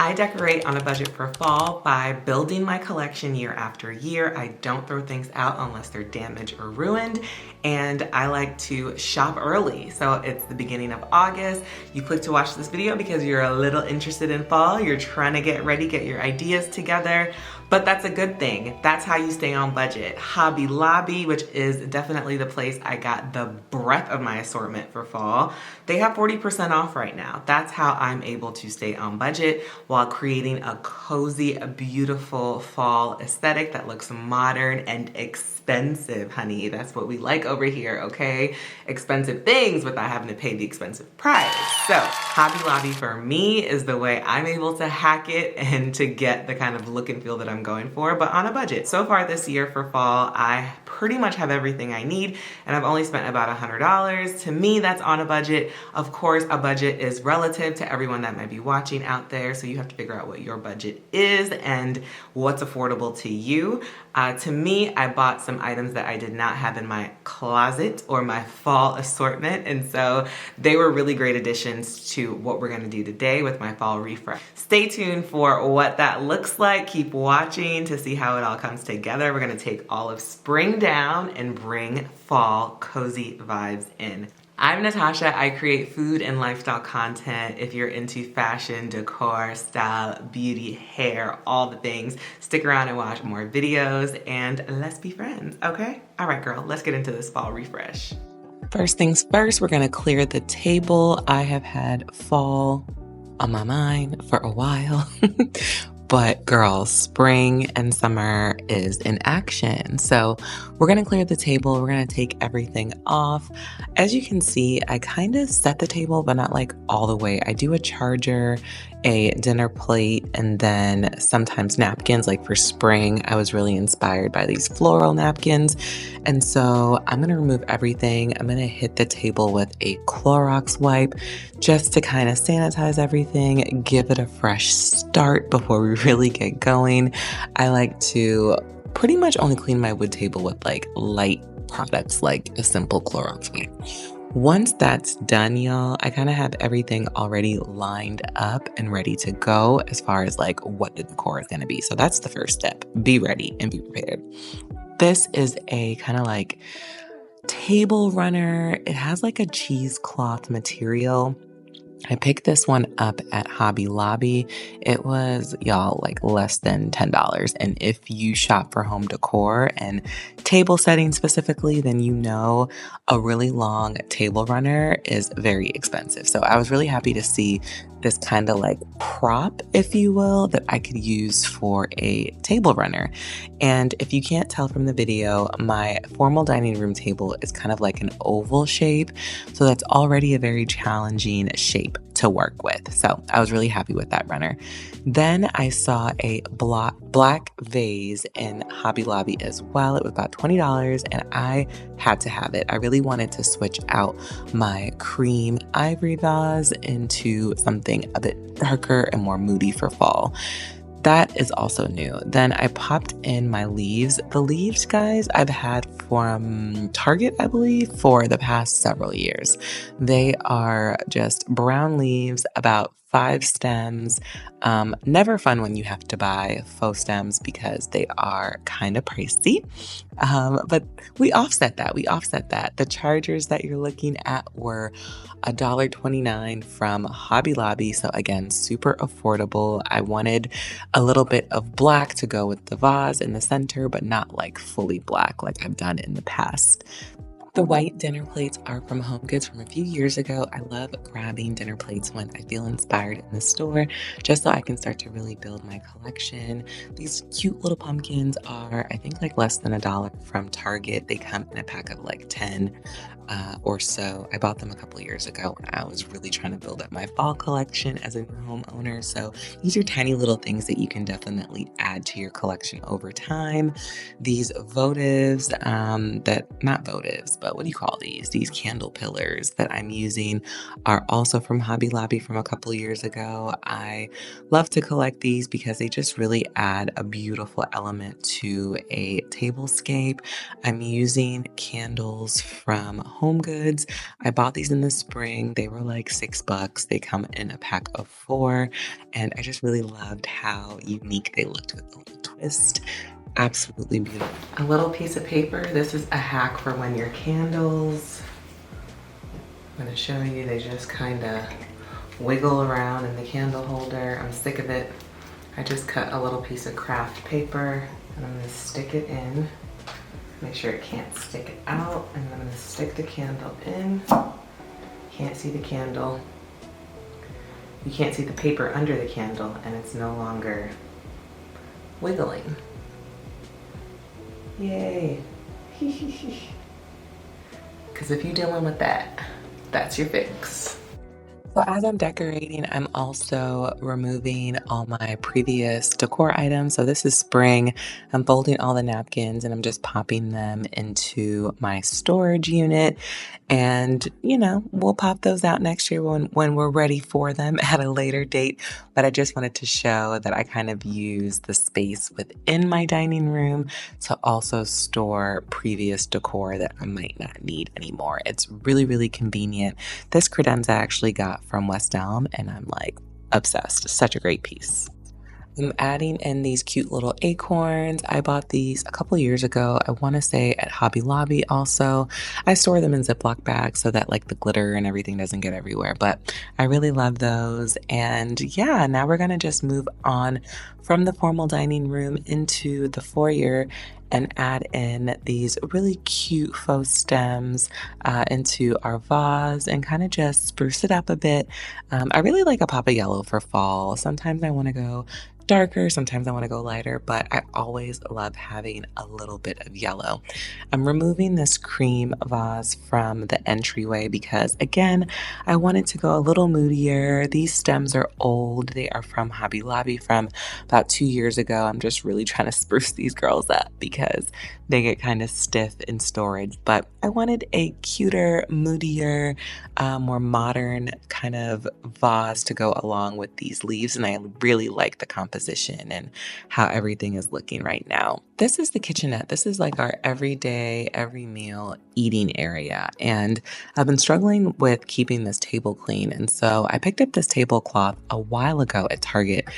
I decorate on a budget for fall by building my collection year after year. I don't throw things out unless they're damaged or ruined, and I like to shop early. So it's the beginning of August. You click to watch this video because you're a little interested in fall. You're trying to get ready, get your ideas together, but that's a good thing. That's how you stay on budget. Hobby Lobby, which is definitely the place I got the breadth of my assortment for fall, they have 40% off right now. That's how I'm able to stay on budget while creating a cozy, beautiful fall aesthetic that looks modern and expensive, honey. That's what we like over here, okay? Expensive things without having to pay the expensive price. So Hobby Lobby for me is the way I'm able to hack it and to get the kind of look and feel that I'm going for, but on a budget. So far this year for fall, I pretty much have everything I need, and I've only spent about $100. To me, that's on a budget. Of course, a budget is relative to everyone that might be watching out there, so you have to figure out what your budget is and what's affordable to you. To me, I bought some items that I did not have in my closet or my fall assortment, and so they were really great additions to what we're gonna do today with my fall refresh. Stay tuned for what that looks like. Keep watching to see how it all comes together. We're gonna take all of spring down and bring fall cozy vibes in. I'm Natasha. I create food and lifestyle content. If you're into fashion, decor, style, beauty, hair, all the things, stick around and watch more videos and let's be friends, okay? All right, girl, let's get into this fall refresh. First things first, we're gonna clear the table. I have had fall on my mind for a while. But girl, spring and summer is in action. So we're gonna clear the table. We're gonna take everything off. As you can see, I kind of set the table, but not like all the way. I do a charger, a dinner plate, and then sometimes napkins. Like for spring, I was really inspired by these floral napkins. And so I'm gonna remove everything. I'm gonna hit the table with a Clorox wipe just to kind of sanitize everything, give it a fresh start before we really get going. I like to pretty much only clean my wood table with like light products like a simple Clorox wipe. Once that's done, y'all, I kind of have everything already lined up and ready to go as far as like what the decor is going to be. So that's the first step. Be ready and be prepared. This is a kind of like table runner. It has like a cheesecloth material. I picked this one up at Hobby Lobby. It was, y'all, like less than $10. And if you shop for home decor and table setting specifically, then you know a really long table runner is very expensive. So I was really happy to see this kind of like prop, if you will, that I could use for a table runner. And if you can't tell from the video, my formal dining room table is kind of like an oval shape. So that's already a very challenging shape to work with. So I was really happy with that runner. Then I saw a black vase in Hobby Lobby as well. It was about $20 and I had to have it. I really wanted to switch out my cream ivory vase into something a bit darker and more moody for fall. That is also new. Then I popped in my leaves. The leaves, guys, I've had from Target, I believe, for the past several years. They are just brown leaves, about 5 stems. Never fun when you have to buy faux stems because they are kind of pricey. But we offset that. The chargers that you're looking at were $1.29 from Hobby Lobby. So again, super affordable. I wanted a little bit of black to go with the vase in the center, but not like fully black like I've done in the past. The white dinner plates are from HomeGoods from a few years ago. I love grabbing dinner plates when I feel inspired in the store, just so I can start to really build my collection. These cute little pumpkins are, I think, like less than $1 from Target. They come in a pack of like 10 or so. I bought them a couple years ago when I was really trying to build up my fall collection as a new homeowner. So these are tiny little things that you can definitely add to your collection over time. These votives, not votives, but what do you call these? These candle pillars that I'm using are also from Hobby Lobby from a couple years ago. I love to collect these because they just really add a beautiful element to a tablescape. I'm using candles from Home Goods. I bought these in the spring. They were like $6. They come in a pack of 4, and I just really loved how unique they looked with a little twist. Absolutely beautiful. A little piece of paper. This is a hack for when your candles, I'm gonna show you, they just kind of wiggle around in the candle holder. I'm sick of it. I just cut a little piece of craft paper and I'm gonna stick it in. Make sure it can't stick it out, and I'm gonna stick the candle in. Can't see the candle. You can't see the paper under the candle, and it's no longer wiggling. Yay. Because if you're dealing with that, that's your fix. So as I'm decorating, I'm also removing all my previous decor items. So this is spring. I'm folding all the napkins and I'm just popping them into my storage unit. And, you know, we'll pop those out next year when we're ready for them at a later date. But I just wanted to show that I kind of use the space within my dining room to also store previous decor that I might not need anymore. It's really, really convenient. This credenza I actually got from West Elm, and I'm like obsessed. Such a great piece. I'm adding in these cute little acorns. I bought these a couple years ago. I want to say at Hobby Lobby also. I store them in Ziploc bags so that like the glitter and everything doesn't get everywhere. But I really love those. And yeah, now we're going to just move on from the formal dining room into the foyer and add in these really cute faux stems into our vase and kind of just spruce it up a bit. I really like a pop of yellow for fall. Sometimes I want to go darker, sometimes I want to go lighter, but I always love having a little bit of yellow. I'm removing this cream vase from the entryway because, again, I wanted to go a little moodier. These stems are old. They are from Hobby Lobby from about 2 years ago. I'm just really trying to spruce these girls up because they get kind of stiff in storage, but I wanted a cuter, moodier, more modern kind of vase to go along with these leaves, and I really like the composition and how everything is looking right now. This is the kitchenette. This is like our everyday, every meal eating area, and I've been struggling with keeping this table clean, and so I picked up this tablecloth a while ago at Target.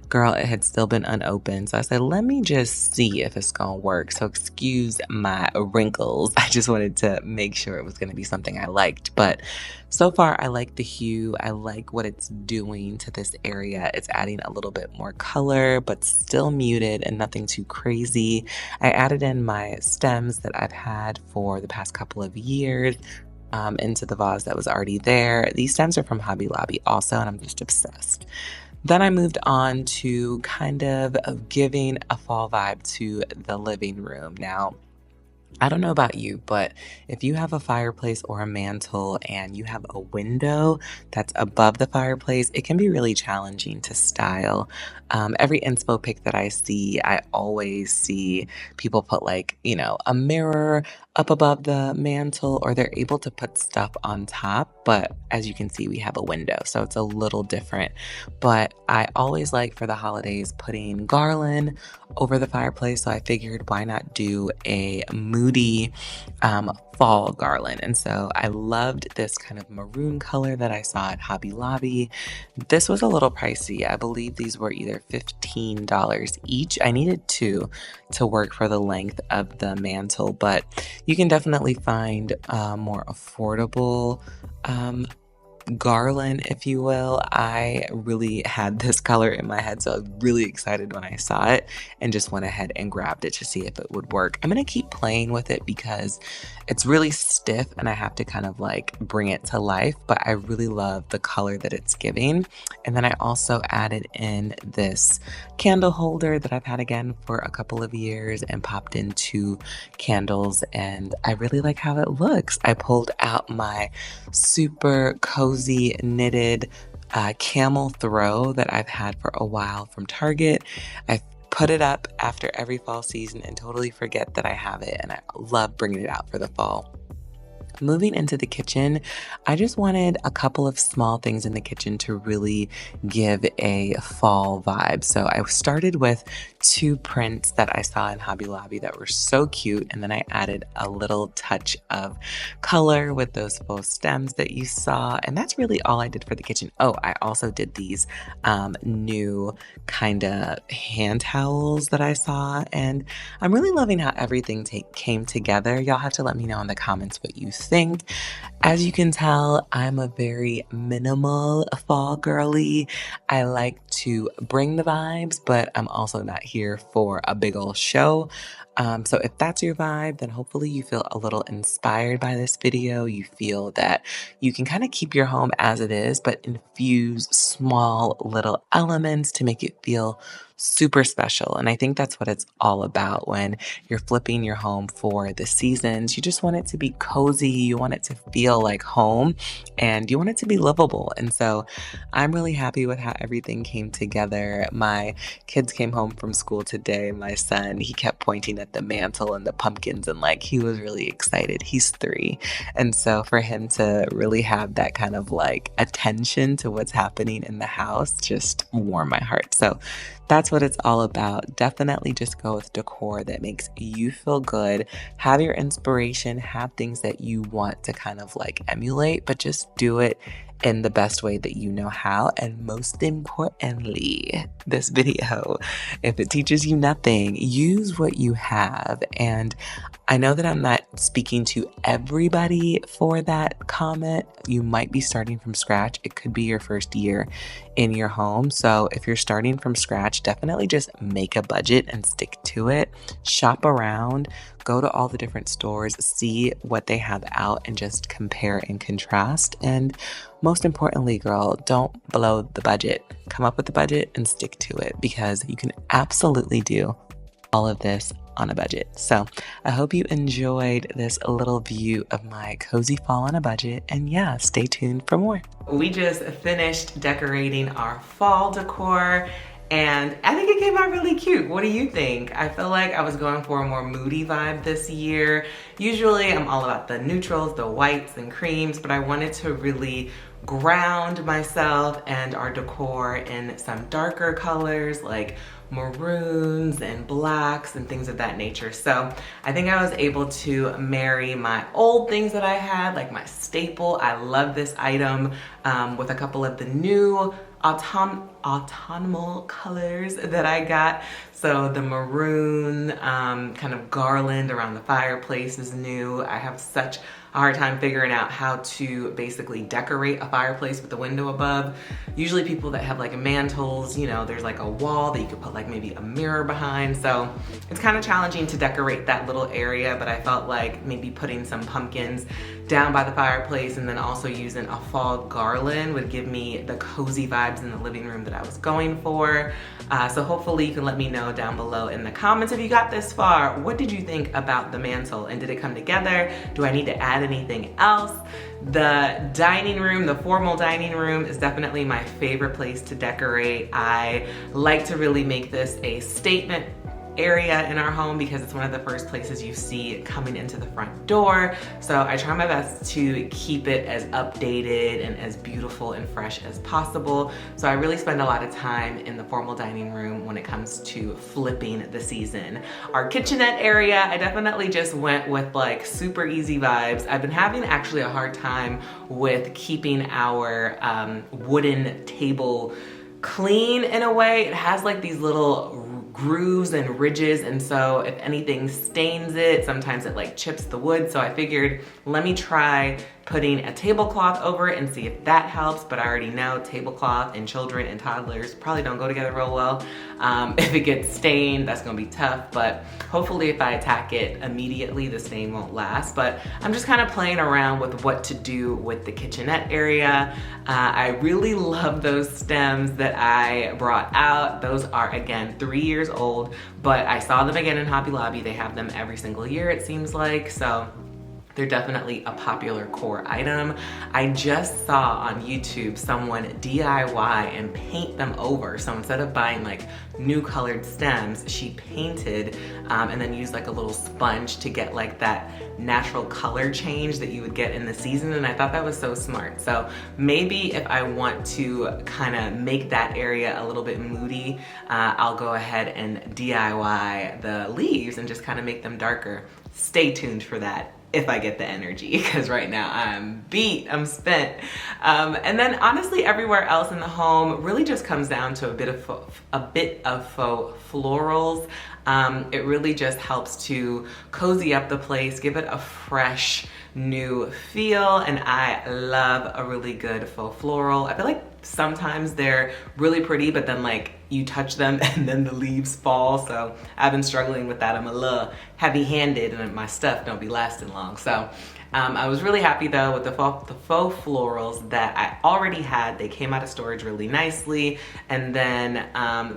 Girl, it had still been unopened. So I said, let me just see if it's going to work. So excuse my wrinkles. I just wanted to make sure it was going to be something I liked. But so far, I like the hue. I like what it's doing to this area. It's adding a little bit more color, but still muted and nothing too crazy. I added in my stems that I've had for the past couple of years. Into the vase that was already there. These stems are from Hobby Lobby also, and I'm just obsessed. Then I moved on to kind of giving a fall vibe to the living room. Now, I don't know about you, but if you have a fireplace or a mantle and you have a window that's above the fireplace, it can be really challenging to style. Every inspo pic that I see, I always see people put like, you know, a mirror up above the mantle, or they're able to put stuff on top. But as you can see, we have a window, so it's a little different. But I always like for the holidays putting garland over the fireplace. So I figured why not do a moody fall garland. And so I loved this kind of maroon color that I saw at Hobby Lobby. This was a little pricey. I believe these were either $15 each. I needed two to work for the length of the mantle, but you can definitely find more affordable garland, if you will. I really had this color in my head, so I was really excited when I saw it and just went ahead and grabbed it to see if it would work. I'm going to keep playing with it because it's really stiff and I have to kind of like bring it to life, but I really love the color that it's giving. And then I also added in this candle holder that I've had again for a couple of years and popped in 2 candles, and I really like how it looks. I pulled out my super cozy knitted camel throw that I've had for a while from Target. I put it up after every fall season and totally forget that I have it, and I love bringing it out for the fall. Moving into the kitchen, I just wanted a couple of small things in the kitchen to really give a fall vibe. So I started with 2 prints that I saw in Hobby Lobby that were so cute, and then I added a little touch of color with those faux stems that you saw, and that's really all I did for the kitchen. Oh, I also did these new kind of hand towels that I saw, and I'm really loving how everything came together. Y'all have to let me know in the comments what you think. As you can tell, I'm a very minimal fall girly. I like to bring the vibes, but I'm also not here for a big old show. So if that's your vibe, then hopefully you feel a little inspired by this video. You feel that you can kind of keep your home as it is, but infuse small little elements to make it feel super special. And I think that's what it's all about when you're flipping your home for the seasons. You just want it to be cozy. You want it to feel like home, and you want it to be livable. And so I'm really happy with how everything came together. My kids came home from school today. My son, he kept pointing at the mantle and the pumpkins, and like he was really excited. He's 3. And so for him to really have that kind of like attention to what's happening in the house just warmed my heart. So that's what it's all about. Definitely just go with decor that makes you feel good. Have your inspiration, have things that you want to kind of like emulate, but just do it in the best way that you know how. And most importantly, this video, if it teaches you nothing, use what you have. And I know that I'm not speaking to everybody for that comment. You might be starting from scratch. It could be your first year in your home. So if you're starting from scratch, definitely just make a budget and stick to it. Shop around, go to all the different stores, see what they have out, and just compare and contrast. And most importantly, girl, don't blow the budget. Come up with the budget and stick to it, because you can absolutely do all of this on a budget. So I hope you enjoyed this little view of my cozy fall on a budget, and yeah, stay tuned for more. We just finished decorating our fall decor, and I think it came out really cute. What do you think? I feel like I was going for a more moody vibe this year. Usually I'm all about the neutrals, the whites and creams, but I wanted to really ground myself and our decor in some darker colors like maroons and blacks and things of that nature. So I think I was able to marry my old things that I had, like my staple. I love this item with a couple of the new autumnal colors that I got. So the maroon kind of garland around the fireplace is new. I have such a hard time figuring out how to basically decorate a fireplace with the window above. Usually people that have like mantles, you know, there's like a wall that you could put like maybe a mirror behind. So it's kind of challenging to decorate that little area, but I felt like maybe putting some pumpkins down by the fireplace and then also using a fall garland would give me the cozy vibes in the living room that I was going for. So hopefully you can let me know down below in the comments if you got this far. What did you think about the mantle, and did it come together? Do I need to add anything else? The dining room, the formal dining room, is definitely my favorite place to decorate. I like to really make this a statement area in our home because it's one of the first places you see coming into the front door. So I try my best to keep it as updated and as beautiful and fresh as possible. So I really spend a lot of time in the formal dining room when it comes to flipping the season. Our kitchenette area, I definitely just went with like super easy vibes. I've been having actually a hard time with keeping our wooden table clean in a way. It has like these little grooves and ridges, and so if anything stains it, sometimes it like chips the wood. So I figured, let me try putting a tablecloth over it and see if that helps. But I already know tablecloth and children and toddlers probably don't go together real well. If it gets stained, that's gonna be tough, but hopefully if I attack it immediately, the stain won't last. But I'm just kind of playing around with what to do with the kitchenette area. I really love those stems that I brought out. Those are, again, 3 years old, but I saw them again in Hobby Lobby. They have them every single year, it seems like. So They're definitely a popular core item. I just saw on YouTube someone DIY and paint them over. So instead of buying like new colored stems, she painted and then used like a little sponge to get like that natural color change that you would get in the season. And I thought that was so smart. So maybe if I want to kind of make that area a little bit moody, I'll go ahead and DIY the leaves and just kind of make them darker. Stay tuned for that if I get the energy, because right now I'm beat, I'm spent. And then honestly, everywhere else in the home really just comes down to a bit of faux florals. It really just helps to cozy up the place, give it a fresh new feel, and I love a really good faux floral. I feel like sometimes they're really pretty, but then like you touch them and then the leaves fall. So I've been struggling with that. I'm a little heavy-handed and my stuff don't be lasting long. So I was really happy though with the faux florals that I already had. They came out of storage really nicely. And then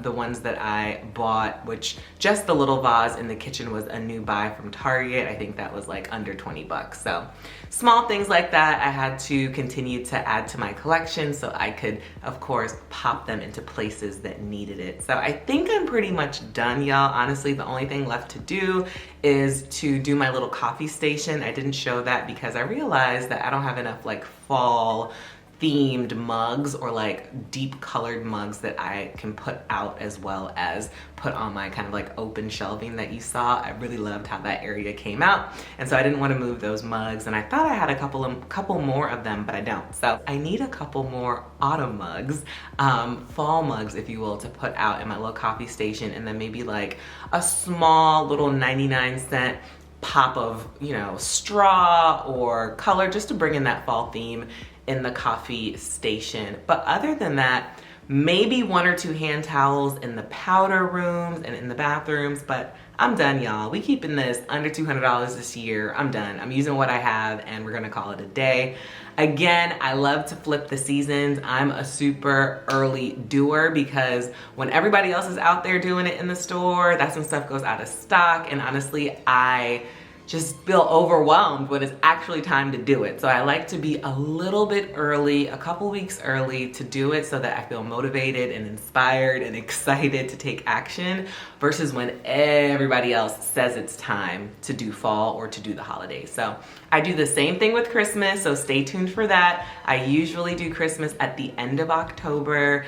the ones that I bought, which just the little vase in the kitchen was a new buy from Target. I think that was like under 20 bucks. So small things like that I had to continue to add to my collection so I could, of course, pop them into places that needed it. So I think I'm pretty much done, y'all. Honestly, the only thing left to do is to do my little coffee station. I didn't show that because I realized that I don't have enough like fall themed mugs or like deep colored mugs that I can put out as well as put on my kind of like open shelving that you saw. I really loved how that area came out, and so I didn't want to move those mugs, and I thought I had a couple more of them, but I don't. So I need a couple more autumn mugs, fall mugs if you will, to put out in my little coffee station, and then maybe like a small little 99-cent pop of, you know, straw or color just to bring in that fall theme in the coffee station. But other than that, maybe 1 or 2 hand towels in the powder rooms and in the bathrooms, but I'm done, y'all. We keeping this under $200 this year. I'm done. I'm using what I have and we're gonna call it a day. Again, I love to flip the seasons. I'm a super early doer because when everybody else is out there doing it in the store, that's when stuff goes out of stock, and honestly, I just feel overwhelmed when it's actually time to do it. So I like to be a little bit early, a couple weeks early to do it so that I feel motivated and inspired and excited to take action versus when everybody else says it's time to do fall or to do the holidays. So I do the same thing with Christmas, so stay tuned for that. I usually do Christmas at the end of October,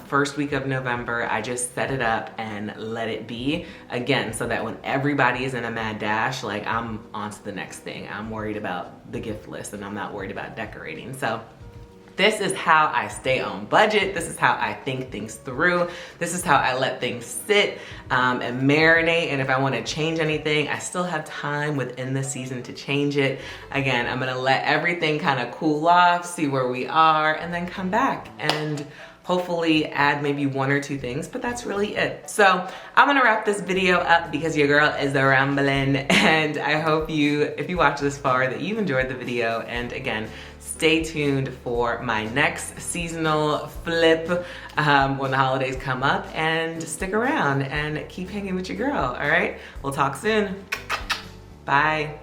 first week of November. I just set it up and let it be, again, so that when everybody is in a mad dash, like I'm on to the next thing. I'm worried about the gift list and I'm not worried about decorating. So this is how I stay on budget. This is how I think things through. This is how I let things sit and marinate. And if I want to change anything, I still have time within the season to change it. Again, I'm gonna let everything kind of cool off, see where we are, and then come back and hopefully add maybe 1 or 2 things, but that's really it. So I'm gonna wrap this video up because your girl is rambling, and I hope you, if you watch this far, that you've enjoyed the video. And again, stay tuned for my next seasonal flip when the holidays come up, and stick around and keep hanging with your girl, all right? We'll talk soon. Bye.